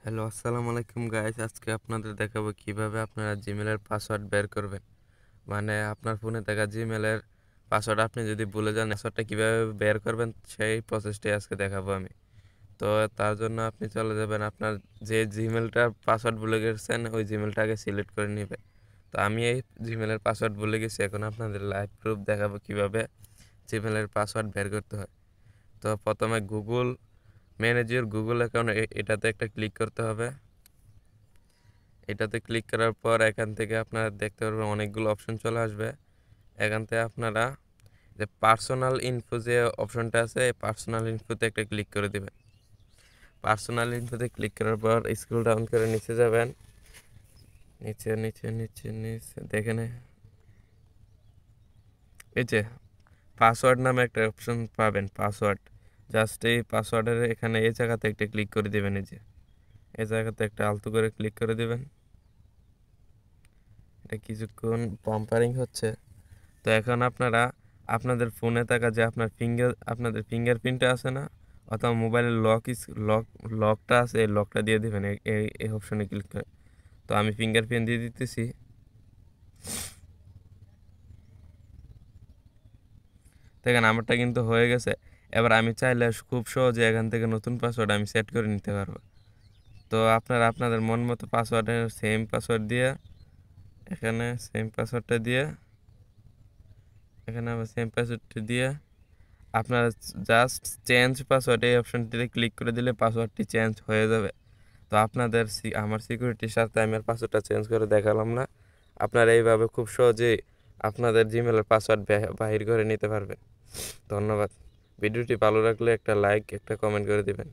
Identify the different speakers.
Speaker 1: Hello, আসসালামু আলাইকুম guys. আজকে আপনাদের দেখাবো কিভাবে আপনারা জিমেলের পাসওয়ার্ড বের করবেন। মানে আপনার ফোনে থাকা জিমেলের পাসওয়ার্ড আপনি যদি ভুলে যান, পাসওয়ার্ডটা কিভাবে বের করবেন সেই প্রসেসটাই আজকে দেখাবো আমি। তো তার জন্য আপনি চলে যাবেন আপনার যে জিমেলটার পাসওয়ার্ড ভুলে গেছেন ওই জিমেলটা আগে সিলেক্ট করে নেবেন। তো আমি এই জিমেলের পাসওয়ার্ড ভুলে গেছি, এখন আপনাদের লাইভ প্রুফ দেখাবো কিভাবে জিমেলের পাসওয়ার্ড বের করতে হয়। তো প্রথমে Google manage your Google account এটাতে একটা ক্লিক করতে হবে। এটাতে ক্লিক করার পর এখান থেকে আপনারা দেখতে পারবেন অনেকগুলো অপশন চলে আসবে। এখান থেকে আপনারা যে পার্সোনাল ইনফো যে অপশনটা আছে, এই পার্সোনাল ইনফোতে একটা ক্লিক করে দেবেন। পার্সোনাল ইনফোতে ক্লিক করার পর স্ক্রল ডাউন করে নিচে যাবেন। নিচে নিচে নিচে নিচে দেখেন এই যে পাসওয়ার্ড নামে একটা অপশন পাবেন, পাসওয়ার্ড। জাস্ট এই পাসওয়ার্ডের এখানে এই জায়গাতে একটা ক্লিক করে দেবেন। এই জায়গাতে একটা আলতো করে ক্লিক করে দেবেন। এটা কিছুক্ষণ পাম্পারিং হচ্ছে। তো এখন আপনারা আপনাদের ফোনে থাকা যে আপনাদের ফিঙ্গারপ্রিন্টটা আছে না, অথবা মোবাইলের লকটা আছে, এই লকটা দিয়ে দেবেন এই অপশনে ক্লিক করে। তো আমি ফিঙ্গারপ্রিন্ট দিয়ে দিতেছি। দেখেন আমারটা কিন্তু হয়ে গেছে। এবার আমি চাইলে খুব সহজে এখান থেকে নতুন পাসওয়ার্ড আমি সেট করে নিতে পারবো। তো আপনারা আপনাদের মন মতো পাসওয়ার্ডের সেম পাসওয়ার্ড দিয়ে এখানে সেম পাসওয়ার্ডটা দিয়ে এখানে আবার সেম পাসওয়ার্ডটা দিয়ে আপনারা জাস্ট চেঞ্জ পাসওয়ার্ড এই অপশনটিতে ক্লিক করে দিলে পাসওয়ার্ডটি চেঞ্জ হয়ে যাবে। তো আপনাদের আমার সিকিউরিটির সাথে আমি আর পাসওয়ার্ডটা চেঞ্জ করে দেখালাম না। আপনারা এইভাবে খুব সহজেই আপনাদের জিমেলের পাসওয়ার্ড বাহির করে নিতে পারবেন। ধন্যবাদ। ভিডিওটি ভালো লাগলে একটা লাইক একটা কমেন্ট করে দিবেন।